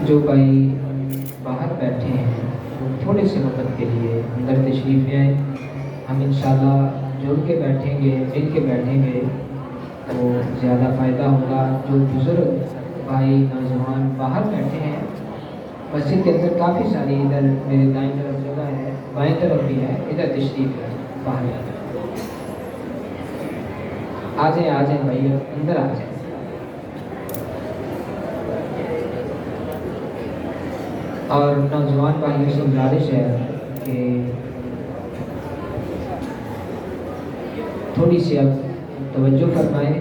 جو بھائی باہر بیٹھے ہیں وہ تھوڑے سے وقت کے لیے اندر تشریف لے آئیں. ہم انشاءاللہ جڑ کے بیٹھیں گے، مل کے بیٹھیں گے تو زیادہ فائدہ ہوگا. جو بزرگ بھائی نوجوان باہر بیٹھے ہیں مسجد کے اندر کافی ساری، ادھر میرے دائیں طرف جگہ ہے، بائیں طرف بھی ہے، ادھر تشریف ہے باہر آ جائیں بھائی اندر آ جائیں. اور نوجوان بھائیوں سے گزارش ہے کہ تھوڑی سی اب توجہ فرمائیں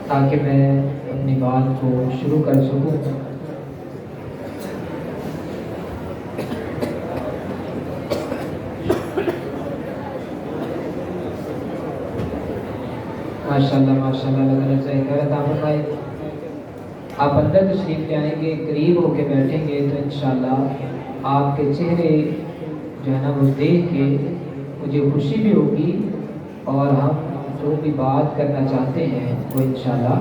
تاکہ میں اپنی بات کو شروع کر سکوں. ماشاءاللہ اللہ فرمائے. آپ اندر تشریف لے آئیں گے، قریب ہو کے بیٹھیں گے تو انشاءاللہ آپ کے چہرے جو ہے نا وہ دیکھ کے مجھے خوشی بھی ہوگی، اور ہم جو بھی بات کرنا چاہتے ہیں وہ انشاءاللہ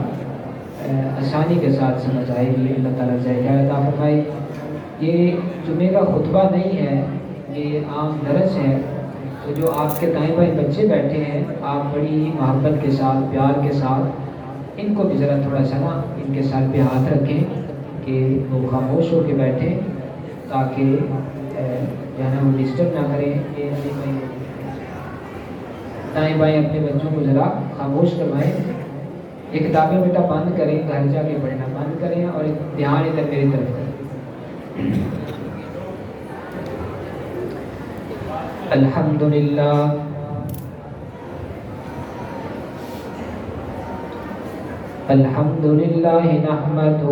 آسانی کے ساتھ سمجھ آئے گی. اللہ تعالیٰ عطا فرمائے. یہ جمعے کا خطبہ نہیں ہے، یہ عام درس ہے. تو جو آپ کے دائیں بائیں بچے بیٹھے ہیں آپ بڑی محبت کے ساتھ، پیار کے ساتھ ان کو بھی ذرا تھوڑا سا نا ان کے ساتھ بھی ہاتھ رکھیں کہ وہ خاموش ہو کے بیٹھیں تاکہ جو ہے نا وہ ڈسٹرب نہ کریں. دائیں بائیں اپنے بچوں کو ذرا خاموش کروائیں. یہ کتابیں بیٹا بند کریں، گھر جا کے پڑھنا بند کریں اور دھیان ادھر میری طرف کریں. الحمدللہ الحمدللہ نحمدہ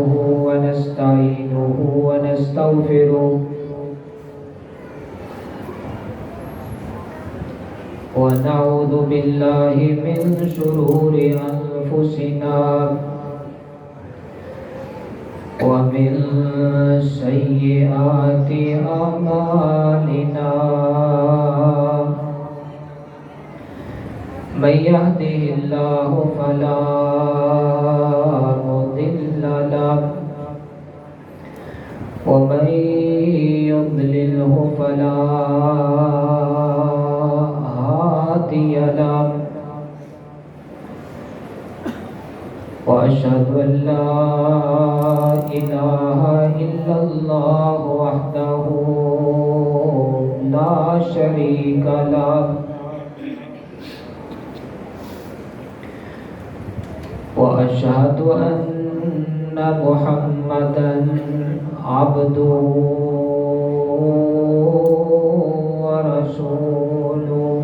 ونستعینہ ونستغفرہ ونعوذ باللہ من شرور انفسنا ومن سیئات اعمالنا من يهده الله فلا مضل له ومن يضلله فلا هادي له وأشهد أن لا إله إلا الله وحده لا شريك له وأشهد أن محمدا عبده ورسوله.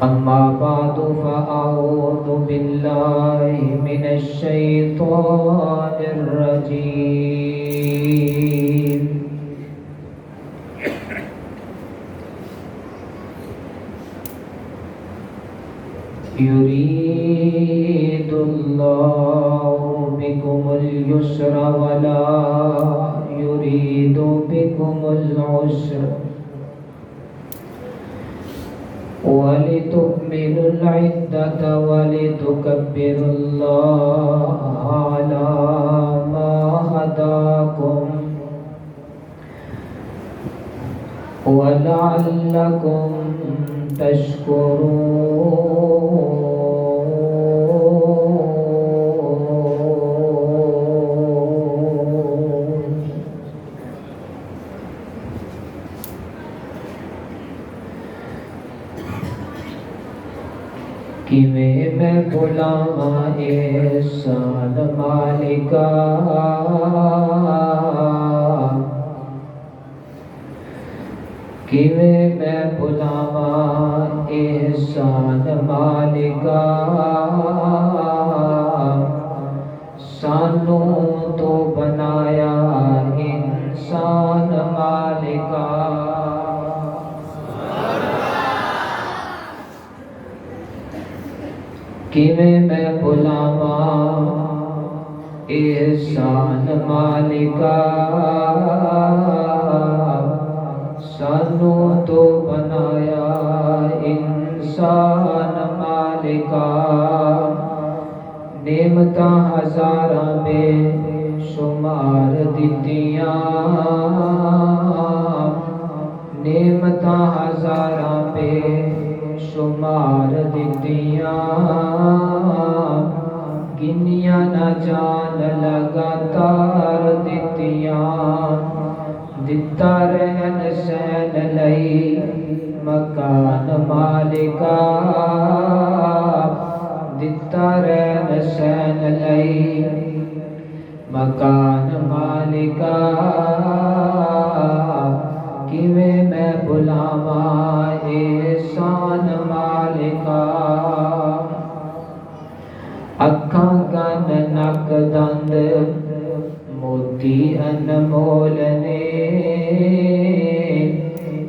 أما بعد فأعوذ بالله من الشيطان الرجيم. يريد الله بكم اليسر ولا يريد بكم العسر ولتكملوا العدة ولتكبروا الله على ما هداكم ولعلكم تشكرون. کیویں میں بلاواں احسان مالکا کیویں میں بلاواں احسان مالکا سانو تو بنایا انسان مالکا کیویں میں بلاواں احسان مالکا سانو تو بنایا انسان مالکا نعمتاں ہزاراں بے شمار دتیاں نعمتاں ہزاراں بے شمار دتیاں گنیاں نہ جان لگاتار دتیاں دتا رہن سین لئی مکان مالکا دتا رہن سین لئی مکان مالکا کیویں میں بلاواں احسان مالکا اکھاں کن نک دند موتی انمول نے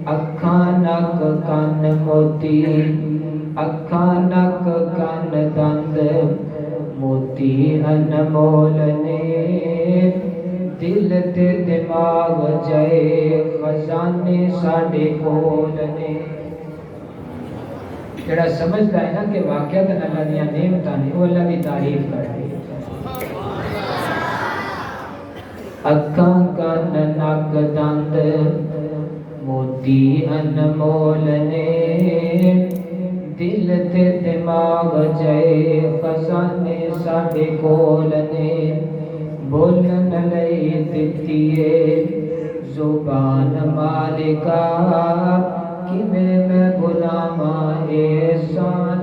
اکھاں نک کن موتی اکھاں نک کن دند موتی انمول نے دل تے دماغ جائے خزانے ساڈے کول نے جڑا سمجھدا ہے نا کہ واقعات اللہ دیاں نعمتاں نے وہ اللہ دی تعریف کرے اکھاں کن نک دند موتی انمول نے دل تے دماغ جائے خزانے ساڈے کول نے بولن لئی دتی ہے زبان مالکا کیویں میں بلاواں احسان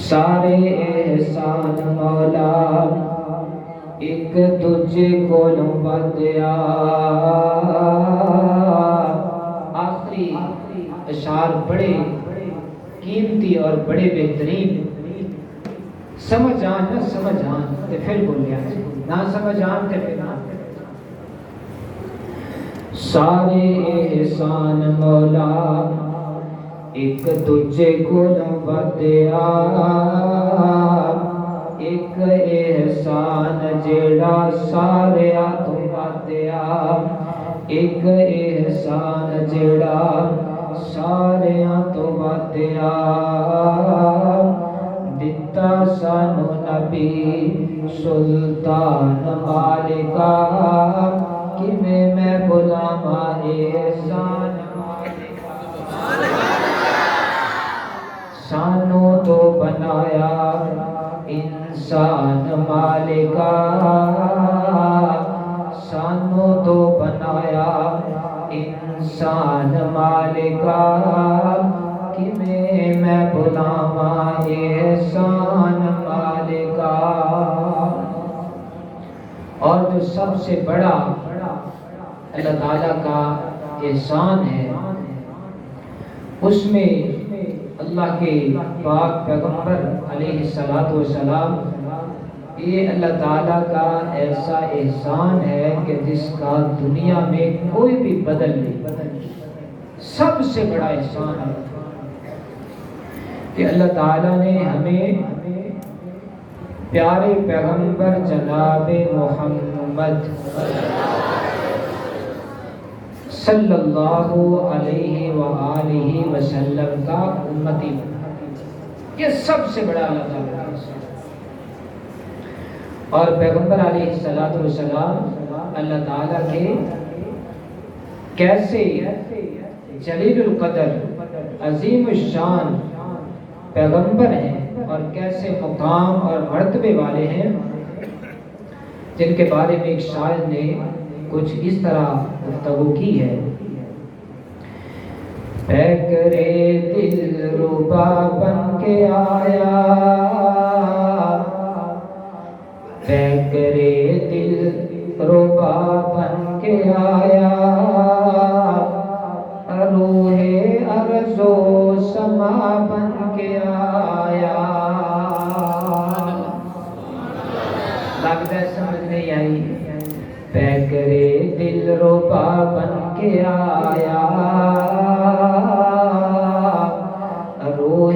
سارے احسان مولا ایک دوجے کولوں ودیا آخری اشعار بڑے قیمتی اور بڑے بہترین سمجھ آن نہ سمجھ آن تے پھر بولیا نہ سمجھ آن تے پھر نہ سارے احسان مولا ایک دوجے کولوں ودیا ایک احسان جیڑا ساریا تو ودیا ایک احسان جیڑا ساریا تو ودیا دتا سانو نبی سلطان مالکا کیویں میں بلاواں احسان سانو تو بنایا انسان مالکا سانو تو بنایا انسان مالکا کیویں میں بلاواں احسان مالکا اور جو سب سے بڑا اللہ تعالیٰ کا احسان ہے اس میں اللہ کے پاک پیغمبر علیہ السلام یہ اللہ تعالیٰ کا ایسا احسان ہے کہ جس کا دنیا میں کوئی بھی بدل نہیں سب سے بڑا احسان ہے کہ اللہ تعالیٰ نے ہمیں پیارے پیغمبر جناب محمد صلی اللہ علیہ وآلہ وسلم کا امتی یہ سب سے بڑا اللہ تعالیٰ کا احسان اور پیغمبر علیہ السلام اللہ تعالیٰ کے کیسے جلیل القدر عظیم الشان پیغمبر ہیں اور کیسے مقام اور مرتبے والے ہیں جن کے بارے میں ایک شاعر نے کچھ اس طرح گفتگو کی ہے پیکرے دل ربا بن کے آیا پیکرے دل ربا بن کے آیا روح ارض و سما بن کے آیا لگتا ہے سمجھ نہیں آئی پیکرے دل ربا بن کے آیا روح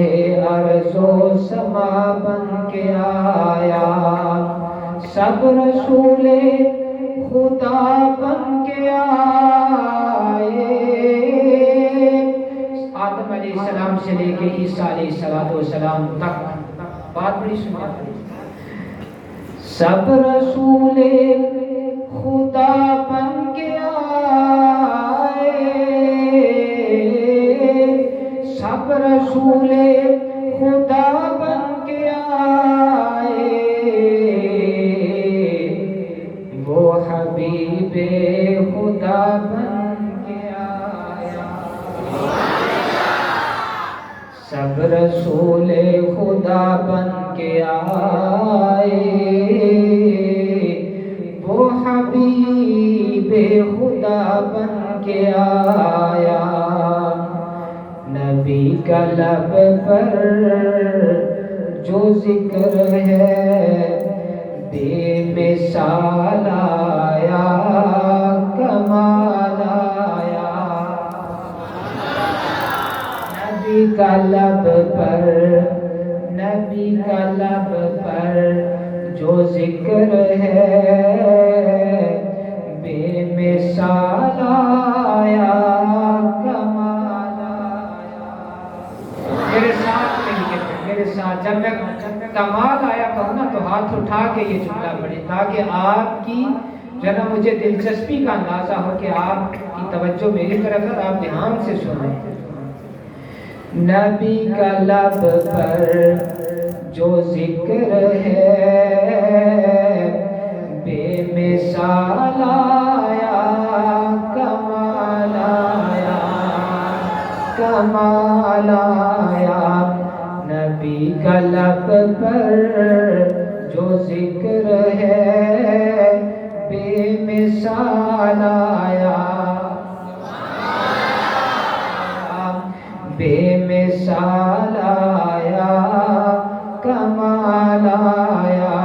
ارض و سما بن کے آیا سب رسول خدا بن کے آئے آدم علیہ السلام سے لے کے عیسیٰ علیہ السلام تک بات بڑی سنی. سب رسول خدا بن کے آئے, سب رسول خدا بن کے آئے, وہ حبیب خدا بن کے آیا. سب رسول خدا بن کے آئے, وہ حبیب خدا بن کے آیا. نبی کا لب پر جو ذکر ہے بے مثال آیا, کمال آیا. نبی کا لب پر, نبی کا لب پر جو ذکر ہے بے مثال آیا, کمال آیا. میرے ساتھ میرے ساتھ جب میں کمال آیا کہوں نا تو ہاتھ اٹھا کے یہ جملہ پڑھیں تاکہ آپ کی جو نا مجھے دلچسپی کا اندازہ ہو کہ آپ کی توجہ میری طرف ہے, آپ دھیان سے سنیں. نبی کا لب پر جو ذکر ہے بے مثال آیا, کمال آیا, کمال آیا. نبی کا لب پر جو ذکر ہے بے مثال آیا, بے مثال آیا, کمال آیا.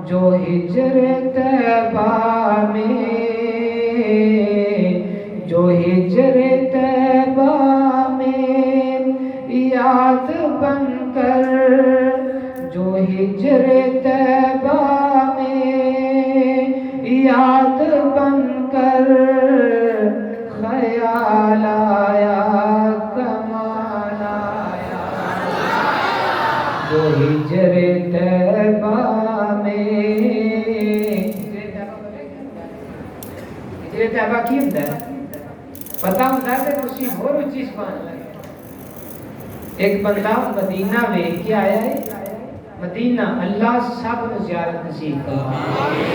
جو ہجر طیبہ میں, جو ہجر طیبہ میں یاد بن کر, جو ہجر طیبہ میں یاد بن کر خیال آیا, کمال آیا. جو ہجر طیبہ میں, ہجر طیبہ کی ہوتا ہے پتہ ہوتا ہے کہ اسی اور چیز مان. ایک بندہ مدینہ میں کیا آیا ہے, مدینہ. اللہ سب کو زیارت نصیب فرمائے.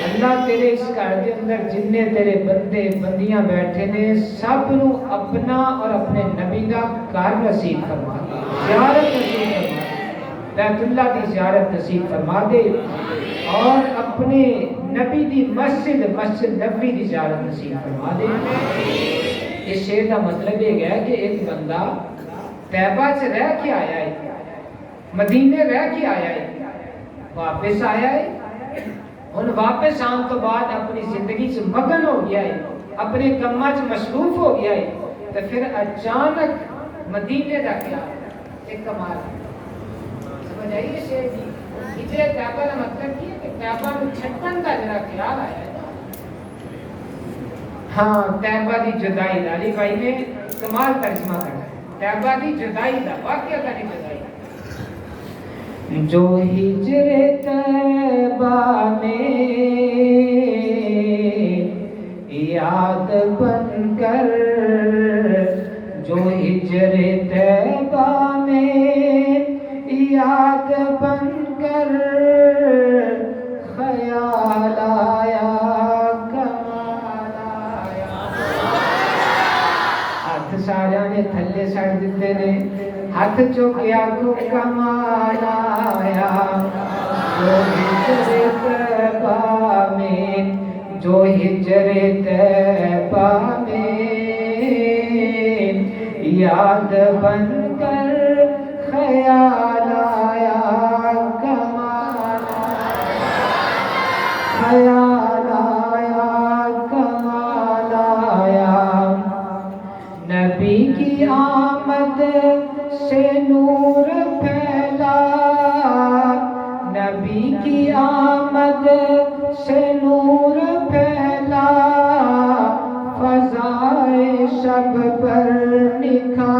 اللہ تیرے اس گھر کے اندر جتنے تیرے بندے بندیاں بیٹھے نے سب نو اپنا اور اپنے نبی دا گھر نصیب فرما دے, زیارت نصیب فرما دے, بیت اللہ کی زیارت نصیب فرما دے, اور اپنے نبی دی مسجد نبوی دی زیارت نصیب فرما دے. اس شعر کا مطلب یہ ہے کہ ایک بندہ طیبہ سے رہ کے آیا ہے, مدینے رہ کے آیا ہے, واپس آیا ہے, اور واپس آن تو بعد اپنی زندگی سے مگن ہو گیا ہے, اپنے کاماں سے مصروف ہو گیا ہے, تو پھر اچانک مدینے دا کیا ایک کمال. سمجھ آئی یہ شعر کی ہجرت طیبہ کا مطلب یہ ہے کہ طیبہ کو چھٹن کا جرا خیال آیا ہے. ہاں, طیبہ دی جدائی دا علی بھائی نے کمال ترجمہ کرا ہے. طیبہ دی جدائی دا واقعہ کا نہیں جدائی. جو ہجر طیبہ میں یاد بن کر, جو ہجر طیبہ میں یاد بن کر خیال آیا, کمال آیا. ہاتھ سارا نے تھلے سڑ دیتے نے, ہاتھ چوکیا کو کمال آیا. جو ہجر طیبہ میں, جو ہجر طیبہ میں یاد بن کر خیال آیا, کمال آیا, خیال آیا, کمال آیا. نبی کی آمد سے نور پھیلا, نبی کی آمد سے نور پھیلا, فضائے شب پر نکھار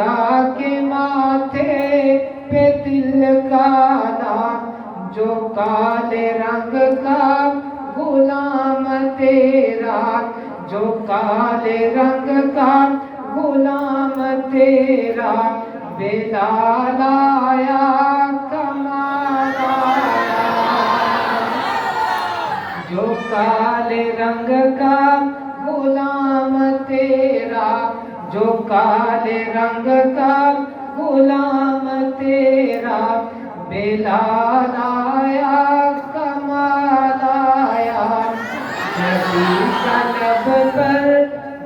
لگا کے ماتھے پہ دل کالا، جو کالے رنگ کا غلام تیرا، جو کالے رنگ کا غلام تیرا، بلال آیا کمال آیا، جو کالے رنگ کا غلام تیرا، جو کالے رنگ کا غلام تیرا، بلال آیا کمال آیا، نبی کا لب پر،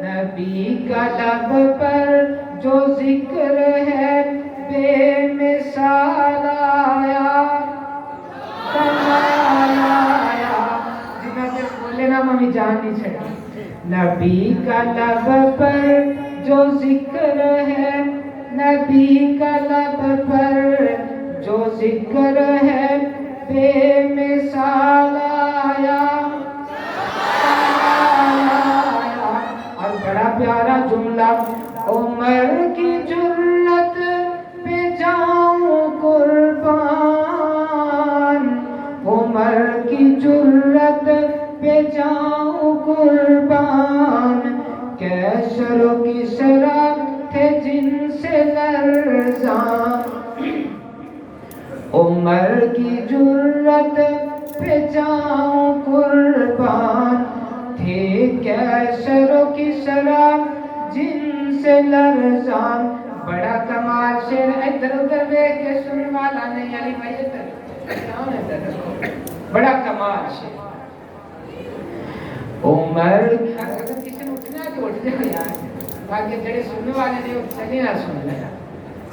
نبی کا لب پر جو ذکر ہے بے مثال آیا کمال آیا، جنہاں سے بولے نا ممی جان نہیں چھڑی، نبی کا لب پر جو ذکر ہے، نبی کا لب پر جو ذکر ہے بے مثال آیا کمال آیا، اور بڑا پیارا جملہ، عمر کی جرت پہ جاؤں قربان، عمر کی جرت پہ جاؤں قربان، کیسر و کسریٰ تھے جن سے لرزاں، عمر کی جرت پہ جاؤں قربان، تھے کیسر و کسریٰ جن سے لرزاں، بڑا کمال شعر، ادھر ادھر دیکھ کے سننے والا نہیں، علی بھائی ادھر، بڑا کمال شعر، عمر اگر کسی نے اٹھنا ہے تو اٹھ جائے یار، باقی جڑے سننے والے نے چلے نہ سن لیں،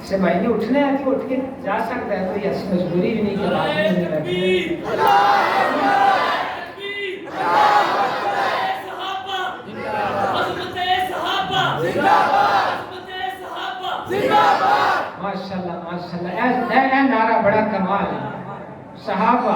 سے بھائی نے اٹھنا ہے تو اٹھ کے جا سکتا ہے، کوئی ایسی مجبوری بھی نہیں کہ بات نہیں رکھے۔ ماشاءاللہ ماشاءاللہ، اے نعرہ بڑا کمال ہے، صحابہ،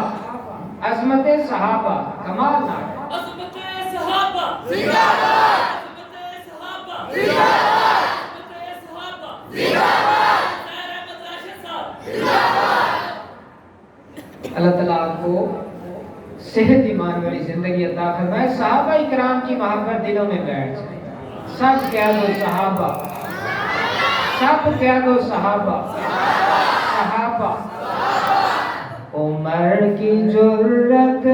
عظمت صحابہ، کمال نعرہ، عظمت صحابہ زندہ باد، عظمت صحابہ زندہ باد، عظمت صحابہ زندہ باد، نعرہ مدرسہ صاحب زندہ باد۔ اللہ تعالیٰ آپ کو صحت ایمان والی زندگی عطا فرمائے، صحابہ اکرام کی محبت دلوں میں بیٹھ جائے، سب کہہ دو صحابہ، سب کہہ دو صحابہ، صحابہ، عمر کی جرت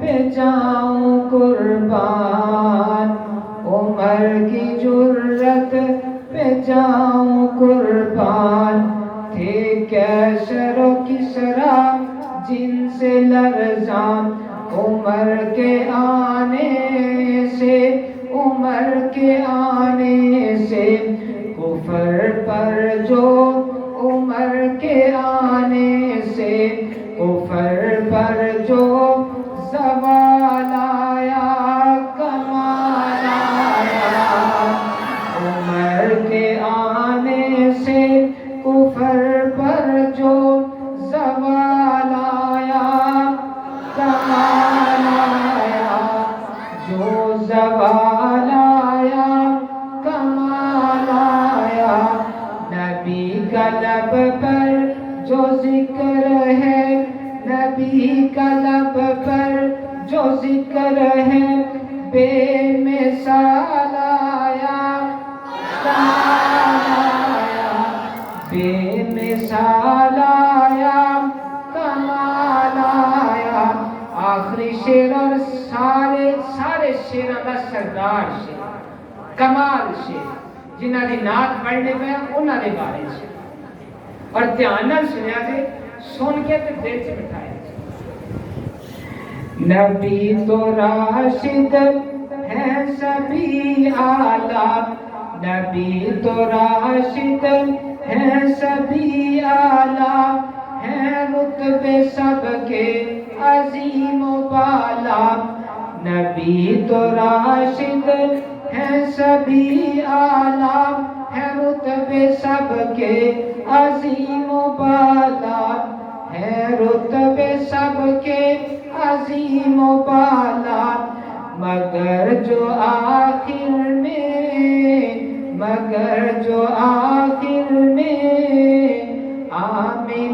پہ جاؤں قربان، عمر کی جرت پہ جاؤں قربان، تھے کیسر و کسریٰ جن سے لرزاں، عمر کے آنے سے، عمر کے آنے سے، کفر پر جو عمر کے آنے سے، کفر پر جو زوال آیا کمال آیا، عمر کے آنے سے کفر پر جو زوال آیا کمال آیا، جو زوال آیا کمال آیا، نبی کا لب پر جو ذکر ہے، نبی کا لب پر جو ذکر ہے بے مثال آیا کمال آیا، بے مثال آیا کمال آیا، آخری شعر اور سارے شعراں دا سردار شعر، کمال شعر، جنہاں دی نعت پڑھنے پہ انہاں دے بارے سے، اور دھیان نال سنیا جے، سن کے تے دل سے بٹھایا جائے۔ نبی تو راشد ہے سبھی اعلیٰ، نبی تو راشد ہے سبھی اعلیٰ، ہے رتبے سب کے عظیم و بالا، نبی تو راشد ہے سبھی اعلیٰ، ہے رتبے سب کے عظیم و بالا، ہے رتبے سب کے عظیم و بالا، مگر جو آخر میں، مگر جو آخر